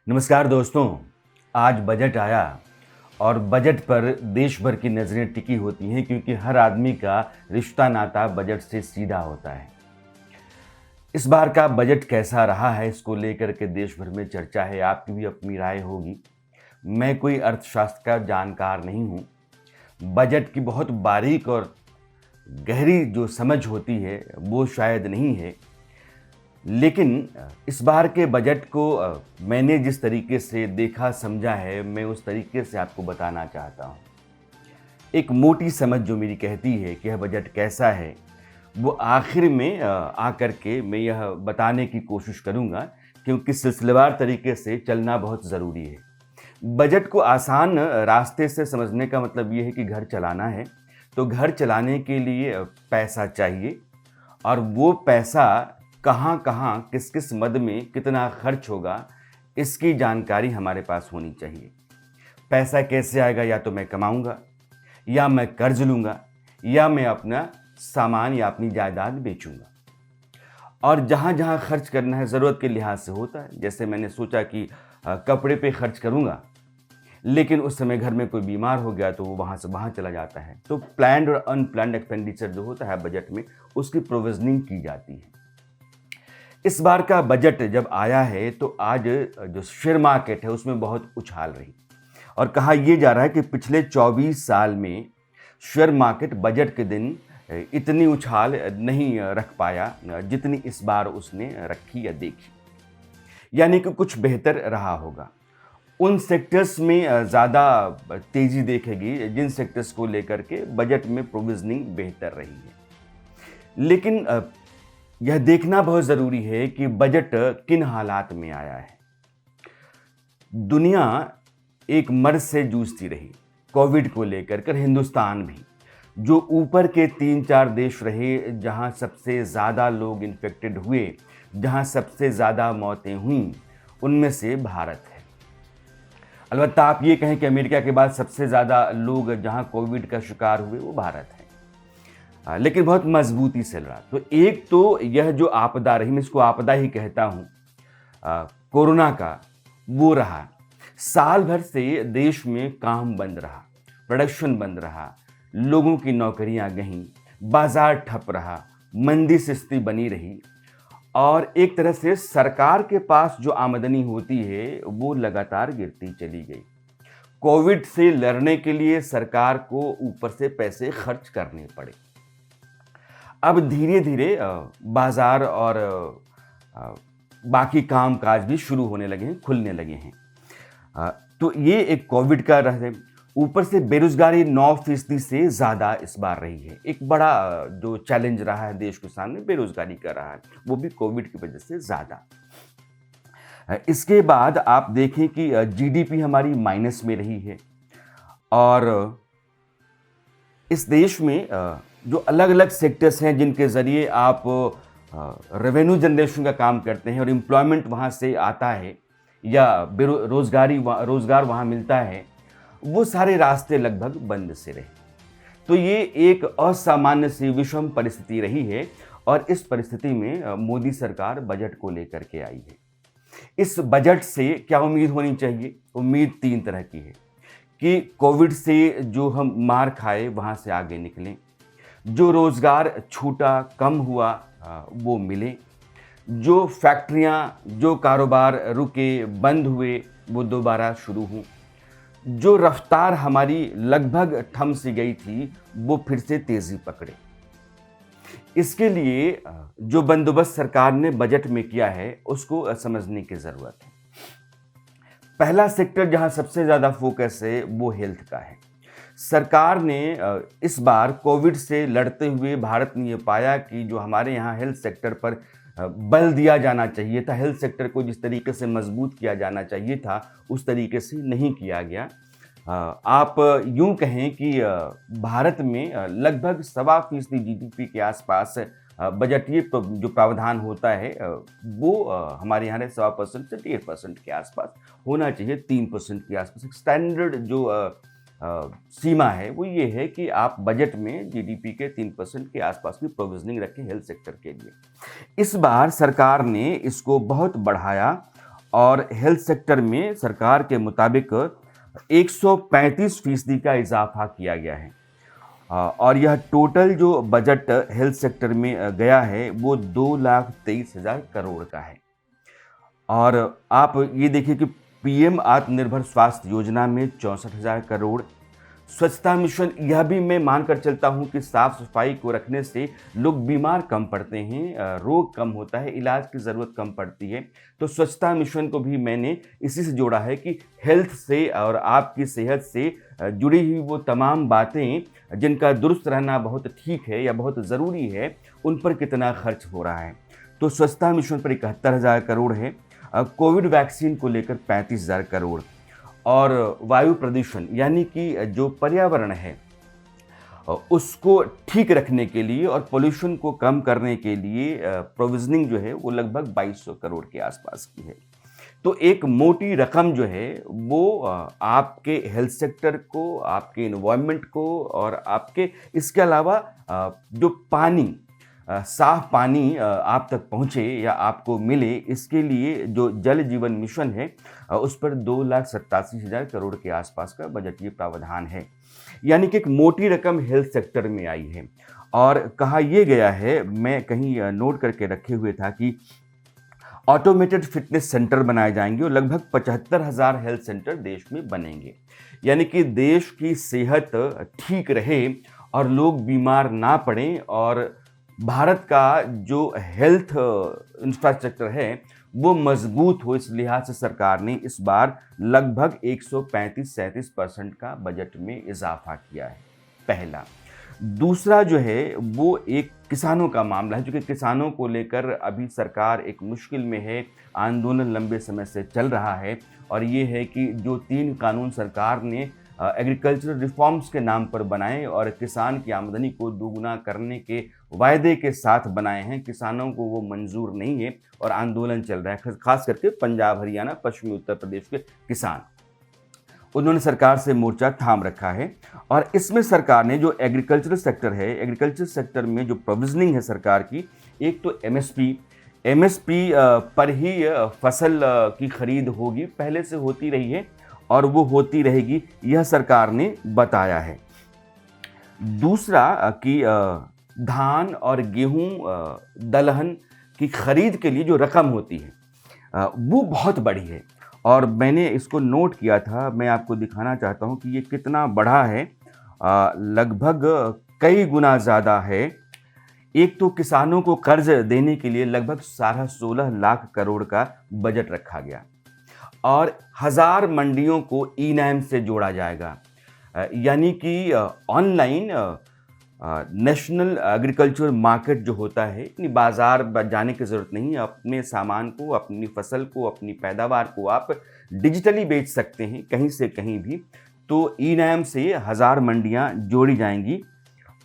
नमस्कार दोस्तों। आज बजट आया और बजट पर देश भर की नज़रें टिकी होती हैं क्योंकि हर आदमी का रिश्ता नाता बजट से सीधा होता है। इस बार का बजट कैसा रहा है, इसको लेकर के देश भर में चर्चा है। आपकी भी अपनी राय होगी। मैं कोई अर्थशास्त्र का जानकार नहीं हूँ। बजट की बहुत बारीक और गहरी जो समझ होती है वो शायद नहीं है। लेकिन इस बार के बजट को मैंने जिस तरीके से देखा समझा है, मैं उस तरीके से आपको बताना चाहता हूँ। एक मोटी समझ जो मेरी कहती है कि यह बजट कैसा है, वो आखिर में आकर के मैं यह बताने की कोशिश करूँगा क्योंकि सिलसिलेवार तरीके से चलना बहुत ज़रूरी है। बजट को आसान रास्ते से समझने का मतलब ये है कि घर चलाना है, तो घर चलाने के लिए पैसा चाहिए और वो पैसा कहाँ-कहाँ, किस-किस मद में कितना खर्च होगा, इसकी जानकारी हमारे पास होनी चाहिए। पैसा कैसे आएगा? या तो मैं कमाऊँगा, या मैं कर्ज लूँगा, या मैं अपना सामान या अपनी जायदाद बेचूँगा। और जहाँ-जहाँ खर्च करना है ज़रूरत के लिहाज से होता है। जैसे मैंने सोचा कि कपड़े पे खर्च करूँगा, लेकिन उस समय घर में कोई बीमार हो गया तो वो वहाँ से वहाँ चला जाता है। तो प्लान्ड और अनप्लान्ड एक्सपेंडिचर जो होता है बजट में, उसकी प्रोविज़निंग की जाती है। इस बार का बजट जब आया है तो आज जो शेयर मार्केट है उसमें बहुत उछाल रही और कहा यह जा रहा है कि पिछले 24 साल में शेयर मार्केट बजट के दिन इतनी उछाल नहीं रख पाया जितनी इस बार उसने रखी या देखी। यानी कि कुछ बेहतर रहा होगा। उन सेक्टर्स में ज़्यादा तेज़ी देखेगी जिन सेक्टर्स को लेकर के बजट में प्रोविजनिंग बेहतर रही है। लेकिन यह देखना बहुत ज़रूरी है कि बजट किन हालात में आया है। दुनिया एक मर्ज से जूझती रही, कोविड को लेकर कर हिंदुस्तान भी। जो ऊपर के 3-4 देश रहे जहां सबसे ज़्यादा लोग इन्फेक्टेड हुए, जहां सबसे ज़्यादा मौतें हुईं, उनमें से भारत है। अलबत्ता आप ये कहें कि अमेरिका के बाद सबसे ज़्यादा लोग जहां कोविड का शिकार हुए वो भारत है। लेकिन बहुत मजबूती से लड़ा। तो एक तो यह जो आपदा रही, मैं इसको आपदा ही कहता हूँ, कोरोना का, वो रहा। साल भर से देश में काम बंद रहा, प्रोडक्शन बंद रहा, लोगों की नौकरियां गईं, बाजार ठप रहा, मंदी से स्थिति बनी रही और एक तरह से सरकार के पास जो आमदनी होती है वो लगातार गिरती चली गई। कोविड से लड़ने के लिए सरकार को ऊपर से पैसे खर्च करने पड़े। अब धीरे-धीरे बाज़ार और बाकी काम-काज भी शुरू होने लगे हैं, खुलने लगे हैं। तो ये एक कोविड का रहा। ऊपर से बेरोज़गारी 9% से ज़्यादा इस बार रही है। एक बड़ा जो चैलेंज रहा है देश के सामने बेरोज़गारी का रहा है, वो भी कोविड की वजह से ज़्यादा। इसके बाद आप देखें कि जीडीपी हमारी माइनस में रही है और इस देश में जो अलग-अलग सेक्टर्स हैं जिनके ज़रिए आप रेवेन्यू जनरेशन का काम करते हैं और एम्प्लॉयमेंट वहाँ से आता है या रोज़गार वहाँ मिलता है, वो सारे रास्ते लगभग बंद से रहे। तो ये एक असामान्य सी विषम परिस्थिति रही है और इस परिस्थिति में मोदी सरकार बजट को लेकर के आई है। इस बजट से क्या उम्मीद होनी चाहिए? उम्मीद 3 तरह की है कि कोविड से जो हम मार खाए वहाँ से आगे निकलें, जो रोज़गार छूटा, कम हुआ वो मिले, जो फैक्ट्रियाँ, जो कारोबार रुके, बंद हुए, वो दोबारा शुरू हों, जो रफ्तार हमारी लगभग थम सी गई थी, वो फिर से तेज़ी पकड़े। इसके लिए जो बंदोबस्त सरकार ने बजट में किया है, उसको समझने की ज़रूरत है। पहला सेक्टर जहां सबसे ज़्यादा फोकस है, वो हेल्थ का है। सरकार ने इस बार कोविड से लड़ते हुए भारत ने ये पाया कि जो हमारे यहाँ हेल्थ सेक्टर पर बल दिया जाना चाहिए था, हेल्थ सेक्टर को जिस तरीके से मजबूत किया जाना चाहिए था, उस तरीके से नहीं किया गया। आप यूँ कहें कि भारत में लगभग 1.25% जीडीपी के आसपास बजटीय जो प्रावधान होता है वो हमारे यहाँ 1.25% से 1.5% के आसपास होना चाहिए, 3% के आसपास। एक स्टैंडर्ड जो सीमा है वो ये है कि आप बजट में जीडीपी के 3% के आसपास की प्रोविजनिंग रखें हेल्थ सेक्टर के लिए। इस बार सरकार ने इसको बहुत बढ़ाया और हेल्थ सेक्टर में सरकार के मुताबिक 135% का इजाफा किया गया है। और यह टोटल जो बजट हेल्थ सेक्टर में गया है वो 2,23,000 करोड़ का है। और आप ये देखिए कि पीएम आत्मनिर्भर स्वास्थ्य योजना में 64,000 करोड़। स्वच्छता मिशन, यह भी मैं मानकर चलता हूँ कि साफ सफाई को रखने से लोग बीमार कम पड़ते हैं, रोग कम होता है, इलाज की ज़रूरत कम पड़ती है। तो स्वच्छता मिशन को भी मैंने इसी से जोड़ा है कि हेल्थ से और आपकी सेहत से जुड़ी हुई वो तमाम बातें जिनका दुरुस्त रहना बहुत ठीक है या बहुत ज़रूरी है, उन पर कितना खर्च हो रहा है। तो स्वच्छता मिशन पर 71,000 करोड़ है। कोविड वैक्सीन को लेकर 35,000 करोड़। और वायु प्रदूषण यानी कि जो पर्यावरण है उसको ठीक रखने के लिए और पोल्यूशन को कम करने के लिए प्रोविजनिंग जो है वो लगभग 2200 करोड़ के आसपास की है। तो एक मोटी रकम जो है वो आपके हेल्थ सेक्टर को, आपके एनवायरनमेंट को और आपके इसके अलावा जो पानी, साफ पानी आप तक पहुँचे या आपको मिले, इसके लिए जो जल जीवन मिशन है उस पर 2,87,000 करोड़ के आसपास का बजटीय प्रावधान है। यानी कि एक मोटी रकम हेल्थ सेक्टर में आई है। और कहा यह गया है, मैं कहीं नोट करके रखे हुए था कि ऑटोमेटेड फिटनेस सेंटर बनाए जाएंगे और लगभग 75,000 हेल्थ सेंटर देश में बनेंगे। यानी कि देश की सेहत ठीक रहे और लोग बीमार ना पड़ें और भारत का जो हेल्थ इंफ्रास्ट्रक्चर है वो मजबूत हो, इस लिहाज से सरकार ने इस बार लगभग 135-37% का बजट में इजाफा किया है। पहला। दूसरा जो है वो एक किसानों का मामला है, क्योंकि किसानों को लेकर अभी सरकार एक मुश्किल में है, आंदोलन लंबे समय से चल रहा है। और ये है कि जो 3 कानून सरकार ने एग्रीकल्चरल रिफॉर्म्स के नाम पर बनाए और किसान की आमदनी को दोगुना करने के वायदे के साथ बनाए हैं, किसानों को वो मंजूर नहीं है और आंदोलन चल रहा है। खास करके पंजाब, हरियाणा, पश्चिमी उत्तर प्रदेश के किसान, उन्होंने सरकार से मोर्चा थाम रखा है। और इसमें सरकार ने जो एग्रीकल्चरल सेक्टर है, एग्रीकल्चर सेक्टर में जो प्रोविजनिंग है सरकार की, एक तो एमएसपी पर ही फसल की खरीद होगी, पहले से होती रही है और वो होती रहेगी, यह सरकार ने बताया है। दूसरा कि धान और गेहूं दलहन की खरीद के लिए जो रकम होती है वो बहुत बड़ी है और मैंने इसको नोट किया था। मैं आपको दिखाना चाहता हूं कि ये कितना बढ़ा है, लगभग कई गुना ज़्यादा है। एक तो किसानों को कर्ज देने के लिए लगभग 16 लाख करोड़ का बजट रखा गया और 1000 मंडियों को ई-नैम से जोड़ा जाएगा। यानी कि ऑनलाइन नेशनल एग्रीकल्चर मार्केट जो होता है, इतनी बाज़ार जाने की ज़रूरत नहीं है। अपने सामान को, अपनी फसल को, अपनी पैदावार को आप डिजिटली बेच सकते हैं कहीं से कहीं भी। तो ई-नैम से 1000 मंडियां जोड़ी जाएंगी।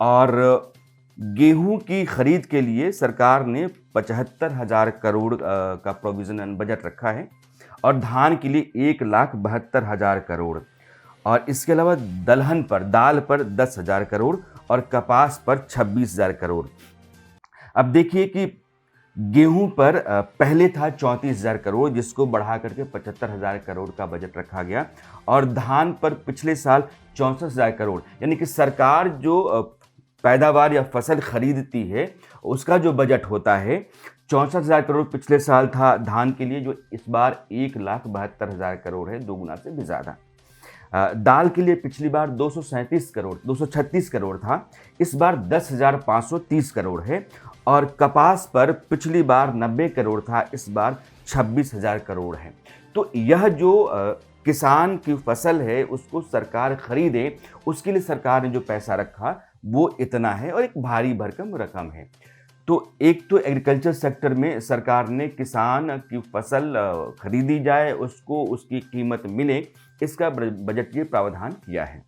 और गेहूं की खरीद के लिए सरकार ने 75,000 करोड़ का प्रोविजन बजट रखा है और धान के लिए 1,72,000 करोड़। और इसके अलावा दलहन पर, दाल पर 10,000 करोड़ और कपास पर 26,000 करोड़। अब देखिए कि गेहूं पर पहले था 34,000 करोड़, जिसको बढ़ा करके 75,000 करोड़ का बजट रखा गया। और धान पर पिछले साल 64,000 करोड़, यानी कि सरकार जो पैदावार या फसल खरीदती है उसका जो बजट होता है 64,000 करोड़ पिछले साल था धान के लिए, जो इस बार 1,72,000 करोड़ है, 2 गुना से भी ज़्यादा। दाल के लिए पिछली बार 236 करोड़ था, इस बार 10,530 करोड़ है। और कपास पर पिछली बार 90 करोड़ था, इस बार 26,000 करोड़ है। तो यह जो किसान की फसल है उसको सरकार खरीदे, उसके लिए सरकार ने जो पैसा रखा वो इतना है और एक भारी भरकम रकम है। तो एक तो एग्रीकल्चर सेक्टर में सरकार ने किसान की फसल खरीदी जाए, उसको उसकी कीमत मिले, इसका बजटीय प्रावधान किया है।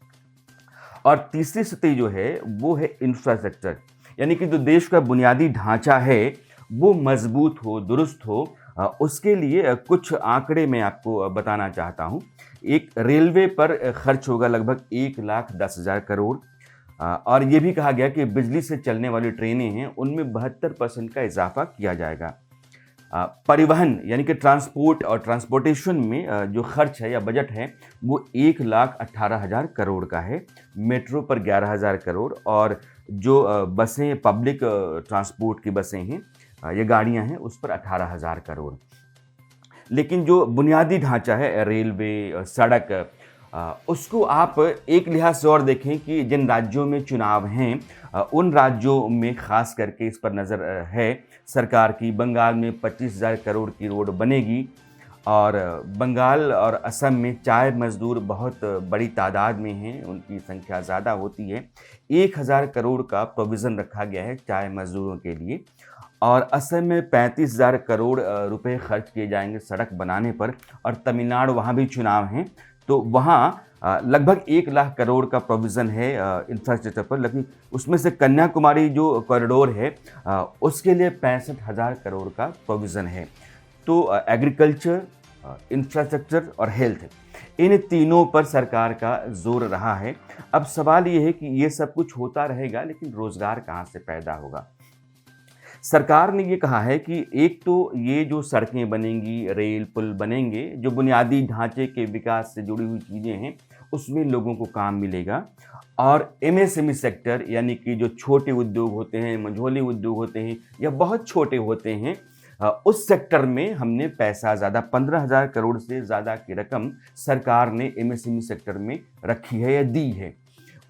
और तीसरी स्थिति जो है वो है इंफ्रास्ट्रक्चर, यानी कि जो देश का बुनियादी ढांचा है वो मजबूत हो, दुरुस्त हो। उसके लिए कुछ आंकड़े मैं आपको बताना चाहता हूँ। एक रेलवे पर खर्च होगा लगभग 1,10,000 करोड़। और ये भी कहा गया कि बिजली से चलने वाली ट्रेनें हैं उनमें 72% का इजाफा किया जाएगा। परिवहन यानी कि ट्रांसपोर्ट और ट्रांसपोर्टेशन में जो खर्च है या बजट है वो 1,18,000 करोड़ का है। मेट्रो पर 11,000 करोड़ और जो बसें पब्लिक ट्रांसपोर्ट की बसें हैं या गाड़ियां हैं उस पर 18,000 करोड़। लेकिन जो बुनियादी ढांचा है रेलवे सड़क उसको आप एक लिहाज से और देखें कि जिन राज्यों में चुनाव हैं उन राज्यों में खास करके इस पर नज़र है सरकार की। बंगाल में 25,000 करोड़ की रोड बनेगी और बंगाल और असम में चाय मजदूर बहुत बड़ी तादाद में हैं, उनकी संख्या ज़्यादा होती है। 1,000 करोड़ का प्रोविज़न रखा गया है चाय मजदूरों के लिए और असम में 35,000 करोड़ रुपए खर्च किए जाएंगे सड़क बनाने पर। और तमिलनाडु वहाँ भी चुनाव हैं तो वहाँ लगभग 1,00,000 करोड़ का प्रोविज़न है इंफ्रास्ट्रक्चर पर। लेकिन उसमें से कन्याकुमारी जो कॉरिडोर है उसके लिए 65,000 करोड़ का प्रोविज़न है। तो एग्रीकल्चर, इंफ्रास्ट्रक्चर और हेल्थ इन तीनों पर सरकार का जोर रहा है। अब सवाल ये है कि ये सब कुछ होता रहेगा लेकिन रोज़गार कहाँ से पैदा होगा। सरकार ने ये कहा है कि एक तो ये जो सड़कें बनेंगी, रेल पुल बनेंगे, जो बुनियादी ढांचे के विकास से जुड़ी हुई चीज़ें हैं उसमें लोगों को काम मिलेगा। और एमएसएमई सेक्टर यानी कि जो छोटे उद्योग होते हैं, मझोले उद्योग होते हैं या बहुत छोटे होते हैं उस सेक्टर में हमने पैसा ज़्यादा 15,000 करोड़ से ज़्यादा की रकम सरकार ने एमएसएमई सेक्टर में रखी है या दी है।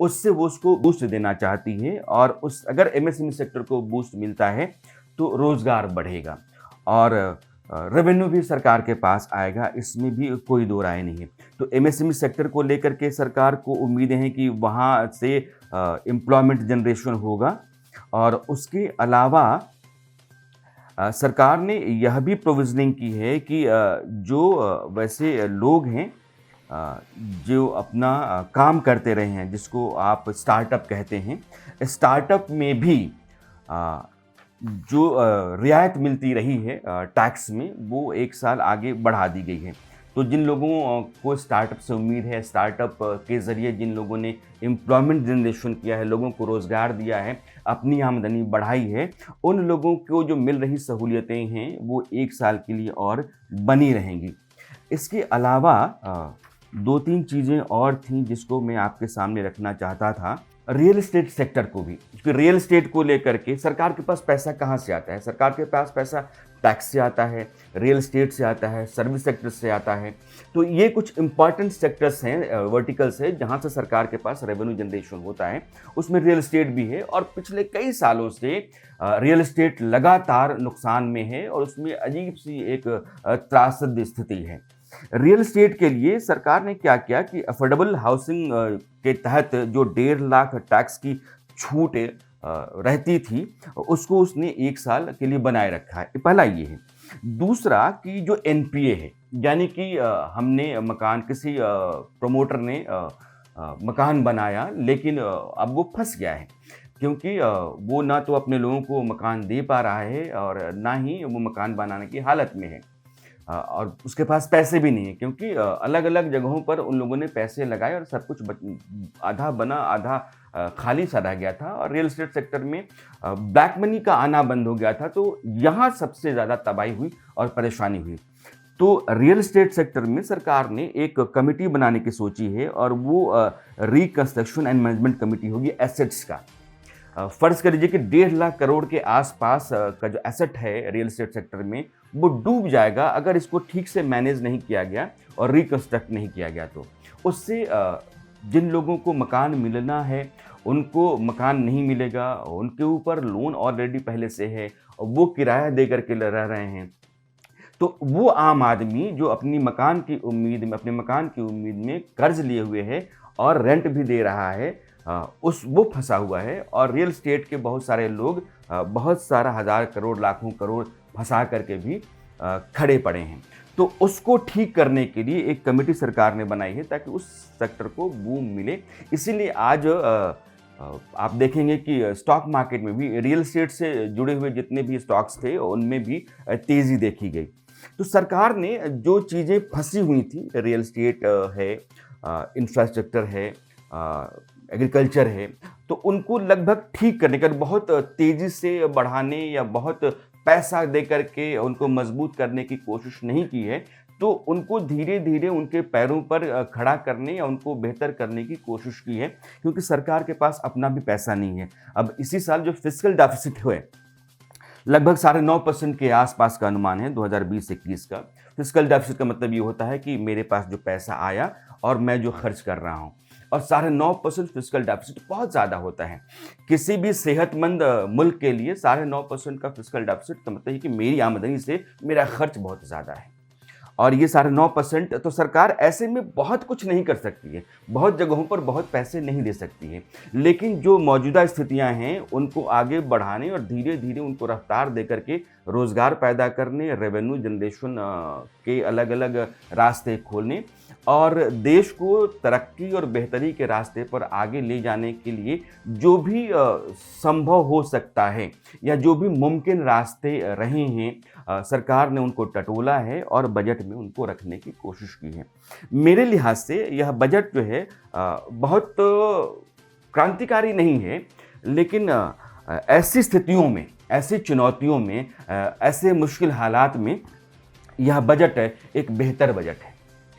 उससे वो उसको बूस्ट देना चाहती है और उस अगर एमएसएमई सेक्टर को बूस्ट मिलता है तो रोज़गार बढ़ेगा और रेवेन्यू भी सरकार के पास आएगा, इसमें भी कोई दो राय नहीं है। तो एमएसएमई सेक्टर को लेकर के सरकार को उम्मीदें हैं कि वहाँ से एम्प्लॉयमेंट जनरेशन होगा। और उसके अलावा सरकार ने यह भी प्रोविजनिंग की है कि जो वैसे लोग हैं जो अपना काम करते रहे हैं जिसको आप स्टार्टअप कहते हैं, स्टार्टअप में भी जो रियायत मिलती रही है टैक्स में वो 1 साल आगे बढ़ा दी गई है। तो जिन लोगों को स्टार्टअप से उम्मीद है, स्टार्टअप के ज़रिए जिन लोगों ने एम्प्लॉयमेंट जनरेशन किया है, लोगों को रोज़गार दिया है, अपनी आमदनी बढ़ाई है, उन लोगों को जो मिल रही सहूलियतें हैं वो 1 साल के लिए और बनी रहेंगी। इसके अलावा 2-3 चीज़ें और थीं जिसको मैं आपके सामने रखना चाहता था। रियल एस्टेट सेक्टर को भी, क्योंकि रियल एस्टेट को लेकर के सरकार के पास पैसा कहाँ से आता है? सरकार के पास पैसा टैक्स से आता है, रियल एस्टेट से आता है, सर्विस सेक्टर से आता है। तो ये कुछ इंपॉर्टेंट सेक्टर्स हैं, वर्टिकल्स हैं जहाँ से सरकार के पास रेवेन्यू जनरेशन होता है। उसमें रियल एस्टेट भी है और पिछले कई सालों से रियल एस्टेट लगातार नुकसान में है और उसमें अजीब सी एक त्रासद स्थिति है। रियल एस्टेट के लिए सरकार ने क्या किया कि अफोर्डेबल हाउसिंग के तहत जो 1.5 लाख टैक्स की छूट रहती थी उसको उसने 1 साल के लिए बनाए रखा है। पहला ये है। दूसरा कि जो एनपीए है यानी कि हमने मकान किसी प्रमोटर ने मकान बनाया लेकिन अब वो फंस गया है क्योंकि वो ना तो अपने लोगों को मकान दे पा रहा है और ना ही वो मकान बनाने की हालत में है और उसके पास पैसे भी नहीं है क्योंकि अलग अलग जगहों पर उन लोगों ने पैसे लगाए और सब कुछ आधा बना आधा खाली सा रह गया था और रियल एस्टेट सेक्टर में ब्लैक मनी का आना बंद हो गया था। तो यहाँ सबसे ज़्यादा तबाही हुई और परेशानी हुई। तो रियल एस्टेट सेक्टर में सरकार ने एक कमेटी बनाने की सोची है और वो रिकंस्ट्रक्शन एंड मैनेजमेंट कमेटी होगी एसेट्स का। फ़र्ज़ कर लीजिए कि 1.5 लाख करोड़ के आसपास का जो एसेट है रियल एस्टेट सेक्टर में वो डूब जाएगा अगर इसको ठीक से मैनेज नहीं किया गया और रिकंस्ट्रक्ट नहीं किया गया। तो उससे जिन लोगों को मकान मिलना है उनको मकान नहीं मिलेगा, उनके ऊपर लोन ऑलरेडी पहले से है और वो किराया दे करके रह रहे हैं। तो वो आम आदमी जो अपनी मकान की उम्मीद में, अपने मकान की उम्मीद में कर्ज लिए हुए है और रेंट भी दे रहा है, वो फंसा हुआ है। और रियल एस्टेट के बहुत सारे लोग बहुत सारा हज़ार करोड़ लाखों करोड़ फंसा करके भी खड़े पड़े हैं। तो उसको ठीक करने के लिए एक कमेटी सरकार ने बनाई है ताकि उस सेक्टर को बूम मिले। इसीलिए आज आप देखेंगे कि स्टॉक मार्केट में भी रियल एस्टेट से जुड़े हुए जितने भी स्टॉक्स थे उनमें भी तेज़ी देखी गई। तो सरकार ने जो चीज़ें फंसी हुई थी, रियल एस्टेट है, इंफ्रास्ट्रक्चर है, एग्रीकल्चर है, तो उनको लगभग ठीक करने का, बहुत तेज़ी से बढ़ाने या बहुत पैसा दे करके उनको मजबूत करने की कोशिश नहीं की है, तो उनको धीरे-धीरे उनके पैरों पर खड़ा करने या उनको बेहतर करने की कोशिश की है, क्योंकि सरकार के पास अपना भी पैसा नहीं है। अब इसी साल जो फिस्कल डेफिसिट हुए, लगभग 9.5% के आसपास का अनुमान है 2020-21 का। फिस्कल डेफिसिट का मतलब ये होता है कि मेरे पास जो पैसा आया और मैं जो खर्च कर रहा हूँ, और 9.5% फिस्कल डेफिसिट बहुत ज़्यादा होता है। किसी भी सेहतमंद मुल्क के लिए 9.5% का फिस्कल डेफिसिट का मतलब है कि मेरी आमदनी से मेरा खर्च बहुत ज़्यादा है। और ये 9.5% तो सरकार ऐसे में बहुत कुछ नहीं कर सकती है, बहुत जगहों पर बहुत पैसे नहीं दे सकती है। लेकिन जो मौजूदा स्थितियां हैं, उनको आगे बढ़ाने और धीरे-धीरे उनको रफ्तार दे करके रोज़गार पैदा करने, रेवेन्यू जनरेशन के अलग-अलग रास्ते खोलने और देश को तरक्की और बेहतरी के रास्ते पर आगे ले जाने के लिए जो भी संभव हो सकता है या जो भी मुमकिन रास्ते रहे हैं, सरकार ने उनको टटोला है और बजट में उनको रखने की कोशिश की है। मेरे लिहाज से यह बजट जो है बहुत क्रांतिकारी नहीं है, लेकिन ऐसी स्थितियों में, ऐसी चुनौतियों में, ऐसे मुश्किल हालात में यह बजट एक बेहतर बजट है।